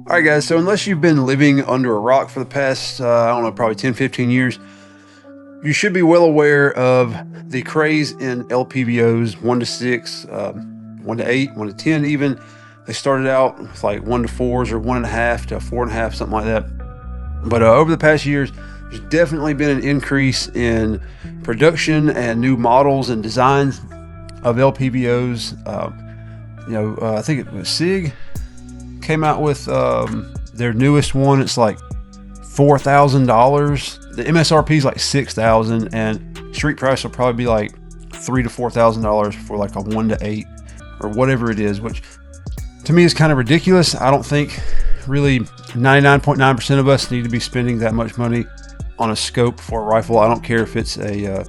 All right, guys. So unless you've been living under a rock for the past, I don't know, probably 10, 15 years, you should be well aware of the craze in LPVOs 1 to 6, 1 to 8, 1 to 10 even. They started out with like 1 to 4s or 1.5 to 4.5, something like that. But over the past years, there's definitely been an increase in production and new models and designs of LPVOs. I think it was SIG came out with their newest one. It's like $4,000. The MSRP is like $6,000, and street price will probably be like $3,000 to $4,000 for like a 1 to 8 or whatever it is, which to me is kind of ridiculous. I don't think really 99.9% of us need to be spending that much money on a scope for a rifle. I don't care if it's a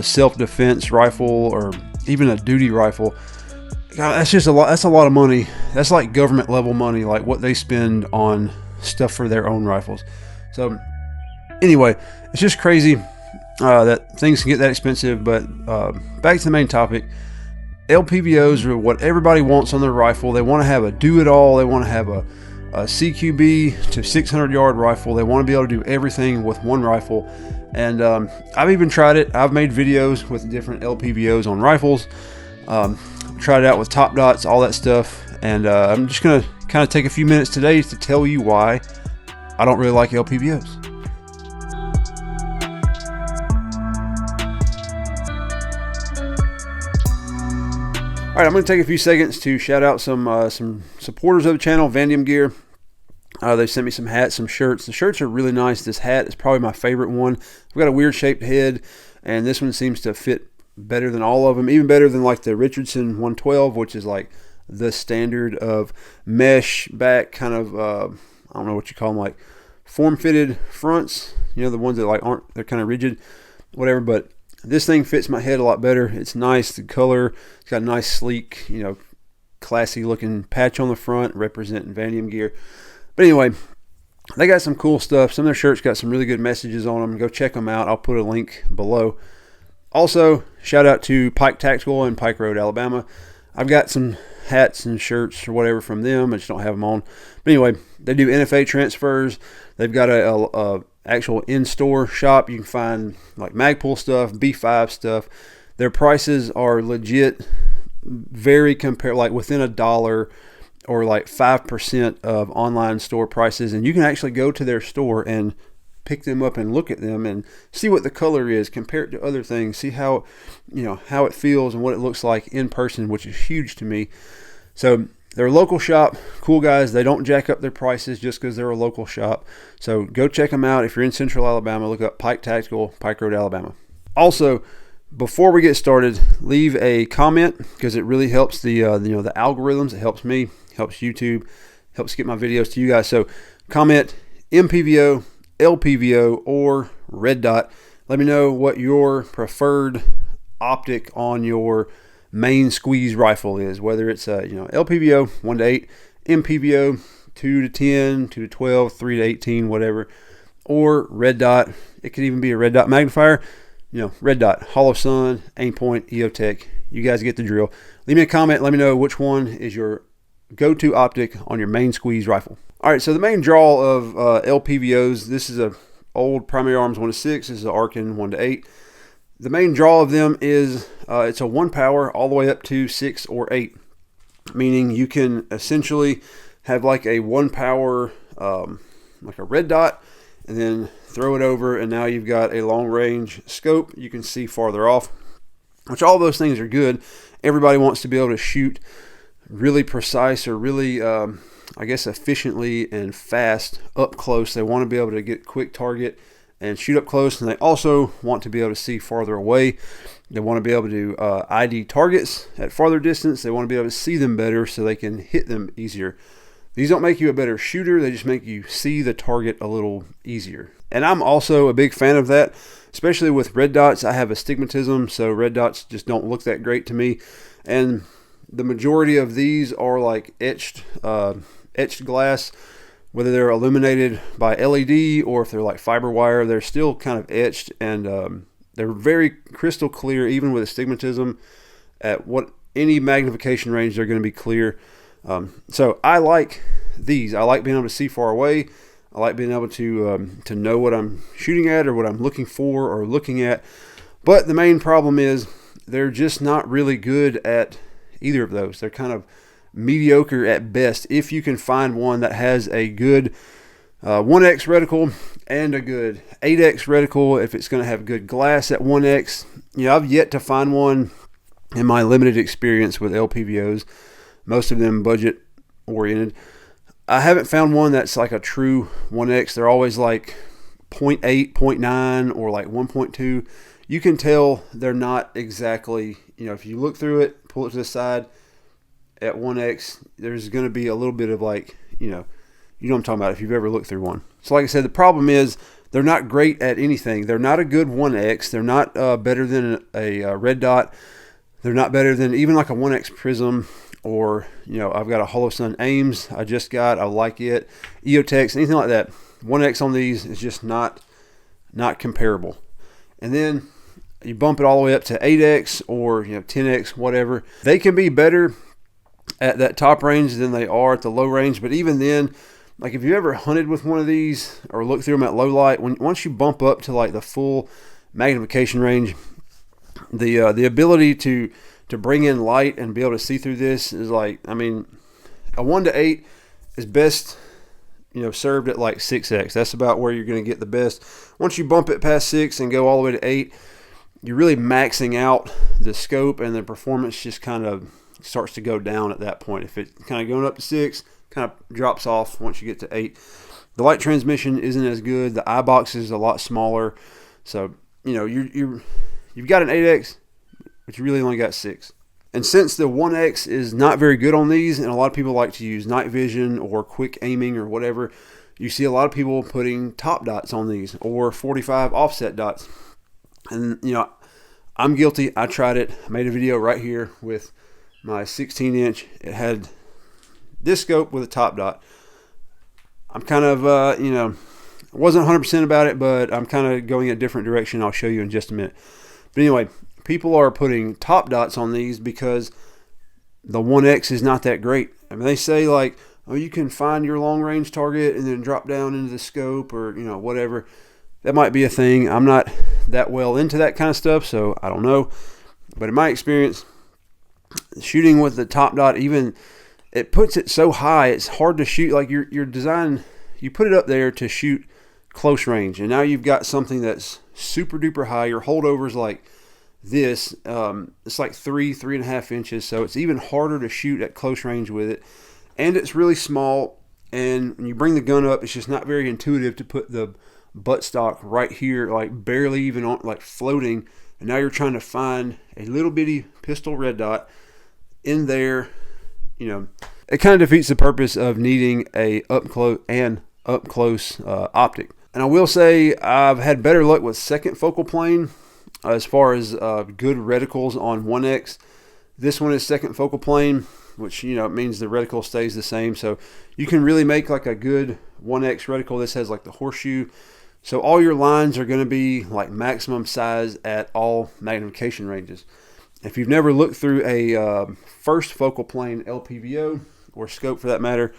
self-defense rifle or even a duty rifle. God, that's just a lot. That's a lot of money. That's like government level money, like what they spend on stuff for their own rifles. So anyway, it's just crazy that things can get that expensive. But back to the main topic. LPVOs are what everybody wants on their rifle. They want to have a do-it-all. They want to have a CQB to 600-yard rifle. They want to be able to do everything with one rifle. And I've even tried it. I've made videos with different LPVOs on rifles. Tried it out with top dots, all that stuff. And I'm just going to kind of take a few minutes today to tell you why I don't really like LPVOs. All right, I'm going to take a few seconds to shout out some supporters of the channel, Vandium Gear. They sent me some hats, some shirts. The shirts are really nice. This hat is probably my favorite one. I've got a weird shaped head, and this one seems to fit better than all of them, even better than like the Richardson 112, which is like the standard of mesh back kind of, I don't know what you call them, like form-fitted fronts. You know, the ones that like aren't, they're kind of rigid, whatever, but this thing fits my head a lot better. It's nice. The color, it's got a nice, sleek, classy looking patch on the front representing Vandium Gear. But anyway, they got some cool stuff. Some of their shirts got some really good messages on them. Go check them out. I'll put a link below. Also, shout out to Pike Tactical in Pike Road, Alabama. I've got some hats and shirts or whatever from them. I just don't have them on. But anyway, they do NFA transfers. They've got a actual in-store shop. You can find like Magpul stuff, B5 stuff. Their prices are legit, very like within $1 or like 5% of online store prices. And you can actually go to their store and pick them up and look at them and see what the color is, compare it to other things, see how it feels and what it looks like in person, which is huge to me. So they're a local shop, cool guys. They don't jack up their prices just because they're a local shop. So go check them out. If you're in Central Alabama, look up Pike Tactical, Pike Road, Alabama. Also, before we get started, leave a comment because it really helps the the algorithms. It helps me, helps YouTube, helps get my videos to you guys. So comment MPVO, LPVO, or red dot. Let me know what your preferred optic on your main squeeze rifle is, whether it's LPVO 1 to 8, MPVO 2 to 10, 2 to 12, 3 to 18, whatever, or red dot. It could even be a red dot magnifier. Red dot, Hollow Sun, Aimpoint, EOTech. You guys get the drill. Leave me a comment. Let me know which one is your go-to optic on your main squeeze rifle. All right, so the main draw of LPVOs, this is a old Primary Arms 1 to 6. This is an Arkin 1 to 8. The main draw of them is it's a 1 power all the way up to 6 or 8, meaning you can essentially have like a 1 power, like a red dot, and then throw it over, and now you've got a long range scope. You can see farther off, which all those things are good. Everybody wants to be able to shoot really precise or really efficiently and fast up close. They want to be able to get quick target and shoot up close, and they also want to be able to see farther away. They want to be able to ID targets at farther distance. They want to be able to see them better so they can hit them easier. These don't make you a better shooter. They just make you see the target a little easier. And I'm also a big fan of that, especially with red dots. I have astigmatism, so red dots just don't look that great to me. And the majority of these are like etched glass, whether they're illuminated by LED or if they're like fiber wire, they're still kind of etched, and they're very crystal clear. Even with astigmatism, at any magnification range, they're going to be clear. So I like these. I like being able to see far away. I like being able to know what I'm shooting at or what I'm looking for or looking at. But the main problem is they're just not really good at either of those. They're kind of mediocre at best. If you can find one that has a good 1x reticle and a good 8x reticle, if it's going to have good glass at 1x, I've yet to find one in my limited experience with LPVOs, most of them budget oriented. I haven't found one that's like a true 1x. They're always like 0.8, 0.9, or like 1.2. You can tell they're not exactly, if you look through it, pull it to the side at 1x, there's going to be a little bit of like, you know what I'm talking about if you've ever looked through one. So like I said, the problem is they're not great at anything. They're not a good 1x. They're not better than a red dot. They're not better than even like a 1x prism, or, I've got a Holosun Ames I like it. EOTech, anything like that. 1x on these is just not comparable. And then you bump it all the way up to 8x or 10x, whatever. They can be better at that top range than they are at the low range, but even then, like if you ever hunted with one of these or looked through them at low light, once you bump up to like the full magnification range, the ability to bring in light and be able to see through this is like, a 1:8 is best served at like 6x. That's about where you're going to get the best. Once you bump it past 6 and go all the way to 8, you're really maxing out the scope, and the performance just kind of starts to go down at that point. If it's kind of going up to 6, kind of drops off once you get to 8. The light transmission isn't as good. The eye box is a lot smaller. So, you've got an 8x, but you really only got 6. And since the 1x is not very good on these, and a lot of people like to use night vision or quick aiming or whatever, you see a lot of people putting top dots on these or 45 offset dots. And, I'm guilty. I tried it. I made a video right here with my 16-inch. It had this scope with a top dot. I'm kind of, wasn't 100% about it, but I'm kind of going a different direction. I'll show you in just a minute. But anyway, people are putting top dots on these because the 1x is not that great. They say like, oh, you can find your long range target and then drop down into the scope or, whatever. That might be a thing. I'm not that well into that kind of stuff, so I don't know. But in my experience, shooting with the top dot, even it puts it so high, it's hard to shoot. Like your design, you put it up there to shoot close range, and now you've got something that's super duper high. Your holdovers like this, it's like 3.5 inches, so it's even harder to shoot at close range with it. And it's really small, and when you bring the gun up, it's just not very intuitive to put the buttstock right here, like barely even on, like floating, and now you're trying to find a little bitty pistol red dot in there. It kind of defeats the purpose of needing a up close optic. And I will say I've had better luck with second focal plane as far as good reticles on 1x. This one is second focal plane, which it means the reticle stays the same, so you can really make like a good 1x reticle. This has like the horseshoe, so all your lines are going to be like maximum size at all magnification ranges. If you've never looked through a first focal plane LPVO or scope for that matter,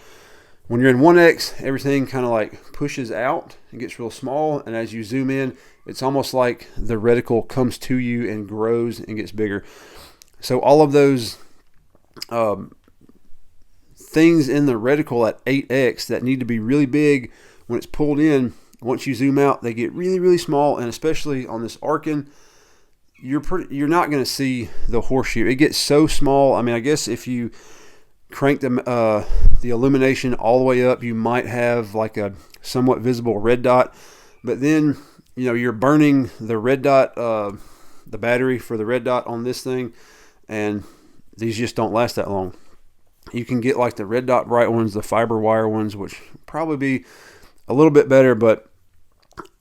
when you're in 1x, everything kind of like pushes out and gets real small, and as you zoom in, it's almost like the reticle comes to you and grows and gets bigger. So all of those things in the reticle at 8x that need to be really big, when it's pulled in, once you zoom out, they get really, really small. And especially on this Arkin, you're not going to see the horseshoe. It gets so small. I guess if you crank the illumination all the way up, you might have like a somewhat visible red dot. But then, you're burning the red dot, the battery for the red dot on this thing, and these just don't last that long. You can get like the red dot bright ones, the fiber wire ones, which probably be a little bit better, but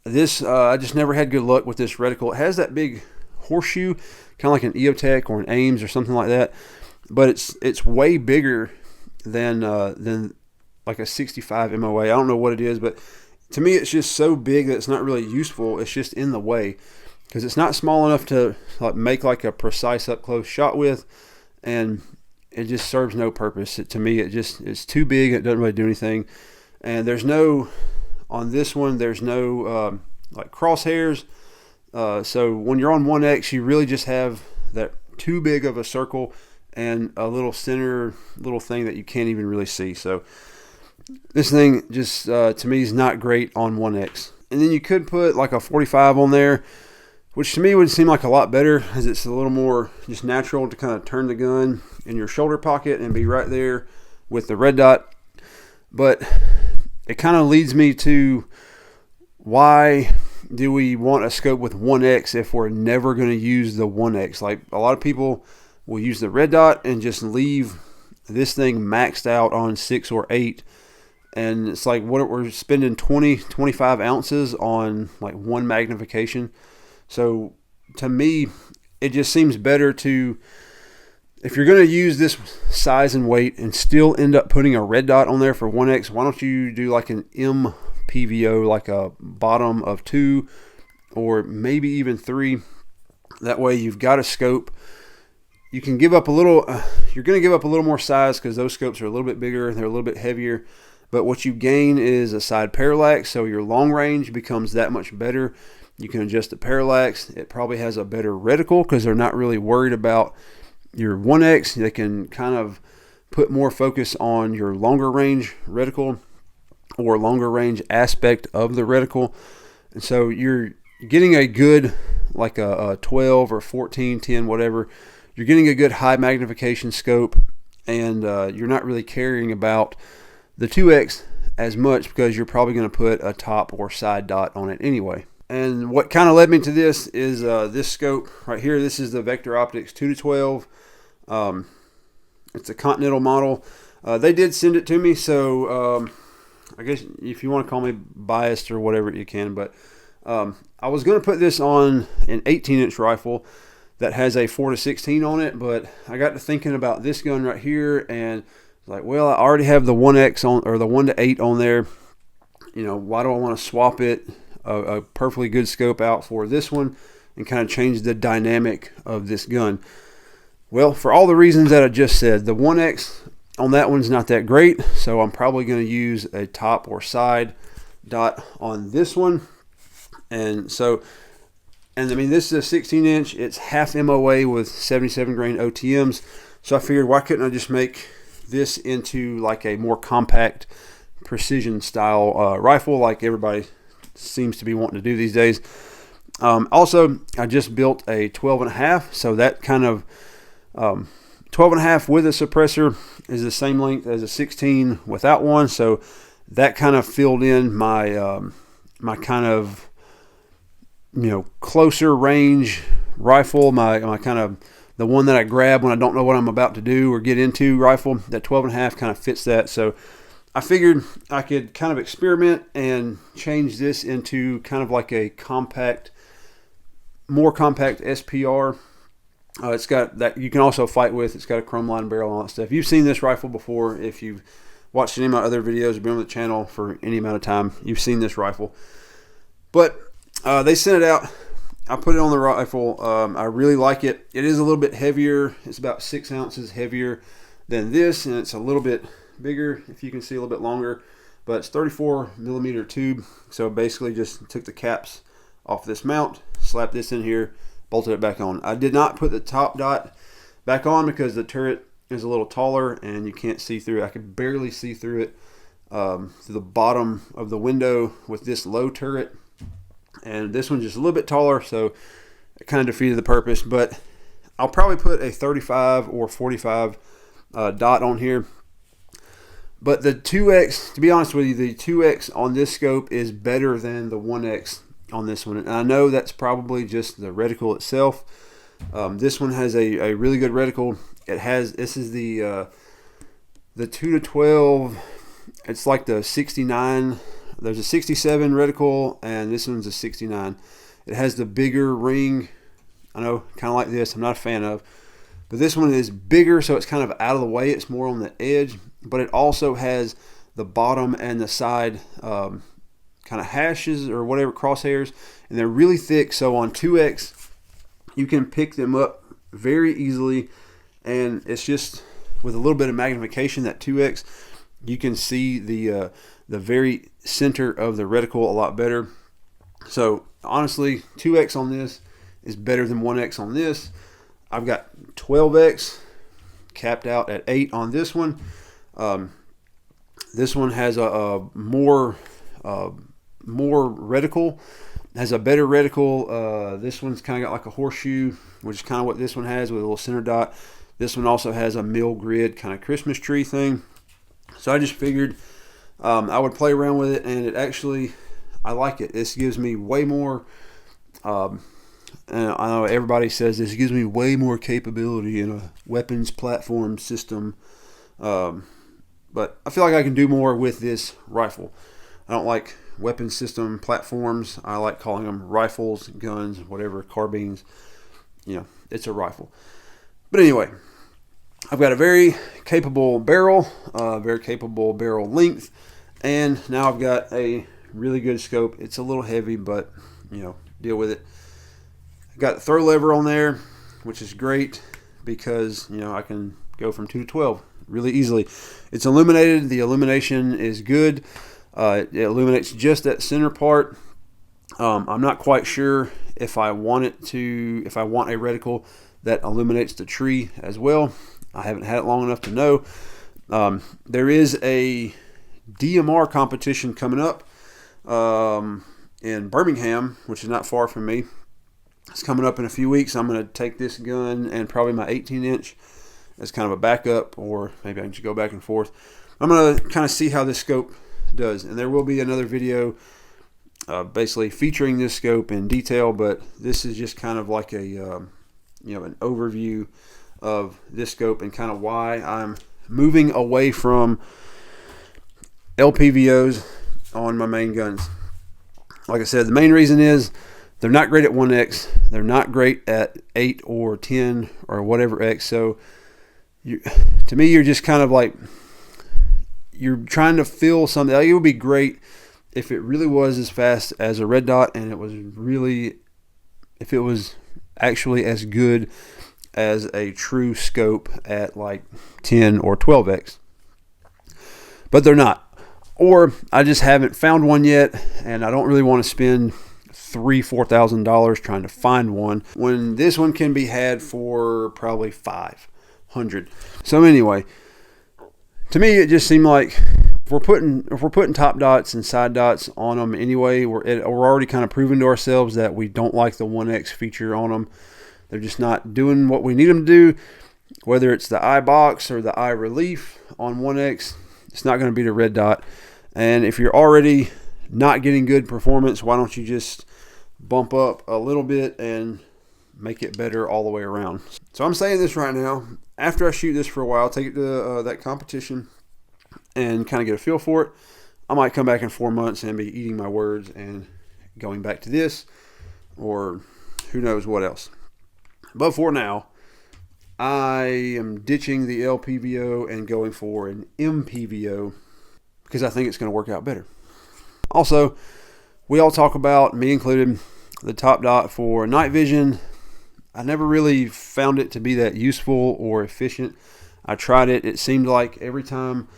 this, I just never had good luck with this reticle. It has that big horseshoe, kind of like an EOTech or an Ames or something like that, but it's way bigger than like a 65 MOA. I don't know what it is, but to me it's just so big that it's not really useful. It's just in the way because it's not small enough to like make like a precise up close shot with, and it just serves no purpose. To me, it's too big. It doesn't really do anything. And there's no, on this one, there's no like crosshairs. So when you're on 1X, you really just have that too big of a circle and a little center little thing that you can't even really see. So this thing just to me is not great on 1X. And then you could put like a 45 on there, which to me would seem like a lot better, as it's a little more just natural to kind of turn the gun in your shoulder pocket and be right there with the red dot. But it kind of leads me to, why do we want a scope with 1X if we're never going to use the 1X? Like, a lot of people will use the red dot and just leave this thing maxed out on 6 or 8. And it's like, what, we're spending 25 ounces on like one magnification. So to me, it just seems better to, if you're going to use this size and weight and still end up putting a red dot on there for 1X, why don't you do like an MPVO, like a bottom of 2 or maybe even 3. That way you've got a scope. You can give up a little, you're going to give up a little more size because those scopes are a little bit bigger, they're a little bit heavier. But what you gain is a side parallax, so your long range becomes that much better. You can adjust the parallax. It probably has a better reticle because they're not really worried about your 1X. They can kind of put more focus on your longer range reticle or longer range aspect of the reticle. And so you're getting a good, like a 12 or 14, 10, whatever. You're getting a good high magnification scope, and you're not really caring about the 2X as much because you're probably going to put a top or side dot on it anyway. And what kind of led me to this is this scope right here. This is the Vector Optics 2-12. It's a Continental model. They did send it to me, so I guess if you want to call me biased or whatever you can, but I was going to put this on an 18-inch rifle that has a 4-16 on it, but I got to thinking about this gun right here, and like, well, I already have the 1X on, or the 1-8 on there. You know, why do I want to swap it, a perfectly good scope, out for this one and kind of change the dynamic of this gun? Well, for all the reasons that I just said, the 1X on that one's not that great, so I'm probably going to use a top or side dot on this one. And so, and I mean, this is a 16-inch. It's half MOA with 77 grain OTMs. So I figured, why couldn't I just make this into like a more compact precision style rifle like everybody seems to be wanting to do these days. Also, I just built a 12.5, so that kind of 12.5 with a suppressor is the same length as a 16 without one, so that kind of filled in my my kind of, you know, closer range rifle, my kind of the one that I grab when I don't know what I'm about to do or get into rifle. That 12.5 kind of fits that. So I figured I could kind of experiment and change this into kind of like a compact, more compact SPR. It's got that you can also fight with. It's got a chrome line barrel and all that stuff. You've seen this rifle before. If you've watched any of my other videos or been on the channel for any amount of time, you've seen this rifle. But they sent it out. I put it on the rifle. I really like it. It is a little bit heavier. It's about 6 ounces heavier than this, and it's a little bit bigger, if you can see, a little bit longer. But it's 34 millimeter tube. So basically just took the caps off this mount, slapped this in here, bolted it back on. I did not put the top dot back on because the turret is a little taller and you can't see through it. I could barely see through it to the bottom of the window with this low turret. And this one's just a little bit taller, so it kind of defeated the purpose. But I'll probably put a 35 or 45 dot on here. But the 2X, to be honest with you, the 2X on this scope is better than the 1X on this one. And I know that's probably just the reticle itself. This one has a really good reticle. It has, this is the 2-12. It's like the 69. There's a 67 reticle, and this one's a 69. It has the bigger ring. I know, kind of like this. I'm not a fan of. But this one is bigger, so it's kind of out of the way. It's more on the edge. But it also has the bottom and the side kind of hashes or whatever, crosshairs. And they're really thick, so on 2X, you can pick them up very easily. And it's just with a little bit of magnification, that 2x, you can see the very center of the reticle a lot better. So honestly, 2x on this is better than 1x on this. I've got 12x capped out at 8 on this one. This one has a more reticle, has a better reticle. This one's kind of got like a horseshoe, which is kind of what this one has with a little center dot. This one also has a mill grid kind of Christmas tree thing. So I just figured I would play around with it, and it actually, I like it. This gives me way more, and I know everybody says this gives me way more capability in a weapons platform system, but I feel like I can do more with this rifle. I don't like weapons system platforms. I like calling them rifles, guns, whatever, carbines. You know, it's a rifle. But anyway, I've got a very capable barrel length, and now I've got a really good scope. It's a little heavy, but you know, deal with it. I've got the throw lever on there, which is great because you know I can go from 2 to 12 really easily. It's illuminated. The illumination is good. It illuminates just that center part. I'm not quite sure if I want a reticle that illuminates the tree as well. I haven't had it long enough to know. There is a DMR competition coming up in Birmingham, which is not far from me. It's coming up in a few weeks. I'm going to take this gun and probably my 18-inch as kind of a backup, or maybe I can just go back and forth. I'm going to kind of see how this scope does, and there will be another video basically featuring this scope in detail, but this is just kind of like a you know, an overview of this scope and kind of why I'm moving away from LPVOs on my main guns. Like I said, the main reason is they're not great at 1x, they're not great at 8 or 10 or whatever x. So to me, you're just kind of like, you're trying to fill something. Like, it would be great if it really was as fast as a red dot, and if it was actually as good as a true scope at like 10 or 12x. But they're not. Or I just haven't found one yet, and I don't really want to spend $3,000-$4,000 trying to find one when this one can be had for probably $500. So anyway, to me it just seemed like if we're putting top dots and side dots on them anyway, we're already kind of proving to ourselves that we don't like the 1x feature on them. They're just not doing what we need them to do. Whether it's the eye box or the eye relief on 1x, it's not going to be the red dot. And if you're already not getting good performance, why don't you just bump up a little bit and make it better all the way around? So I'm saying this right now. After I shoot this for a while, take it to that competition and kind of get a feel for it, I might come back in 4 months and be eating my words and going back to this, or who knows what else. But for now, I am ditching the LPVO and going for an MPVO because I think it's going to work out better. Also, we all talk about, me included, the top dot for night vision. I never really found it to be that useful or efficient. I tried it. It seemed like every time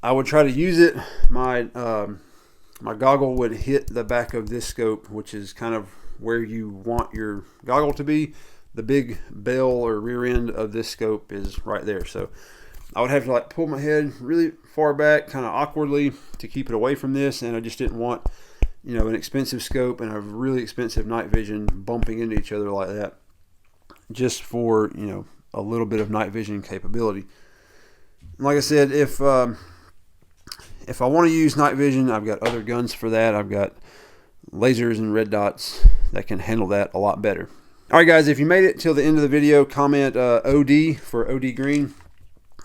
I would try to use it, my goggle would hit the back of this scope, which is kind of where you want your goggle to be. The big bell or rear end of this scope is right there. So I would have to like pull my head really far back, kind of awkwardly, to keep it away from this. And I just didn't want, you know, an expensive scope and a really expensive night vision bumping into each other like that, just for, you know, a little bit of night vision capability. And like I said, if I want to use night vision, I've got other guns for that. I've got lasers and red dots that can handle that a lot better. All right, guys, if you made it till the end of the video, comment OD for OD green.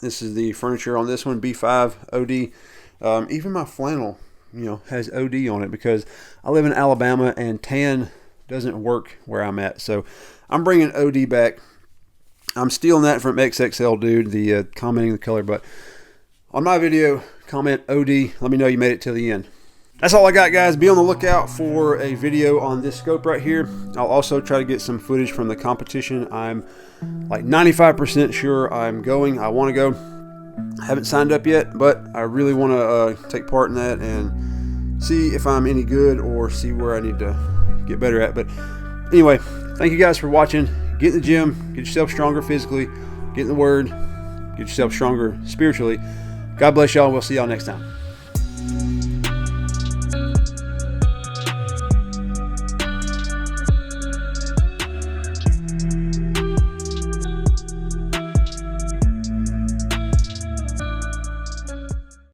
This is the furniture on this one, B5 OD. Even my flannel, you know, has OD on it because I live in Alabama and tan doesn't work where I'm at. So I'm bringing OD back. I'm stealing that from XXL Dude, the commenting the color. But on my video, comment OD. Let me know you made it till the end. That's all I got, guys. Be on the lookout for a video on this scope right here. I'll also try to get some footage from the competition. I'm like 95% sure I'm going. I want to go. I haven't signed up yet, but I really want to take part in that and see if I'm any good or see where I need to get better at. But anyway, thank you guys for watching. Get in the gym, get yourself stronger physically, get in the Word, get yourself stronger spiritually. God bless y'all. We'll see y'all next time.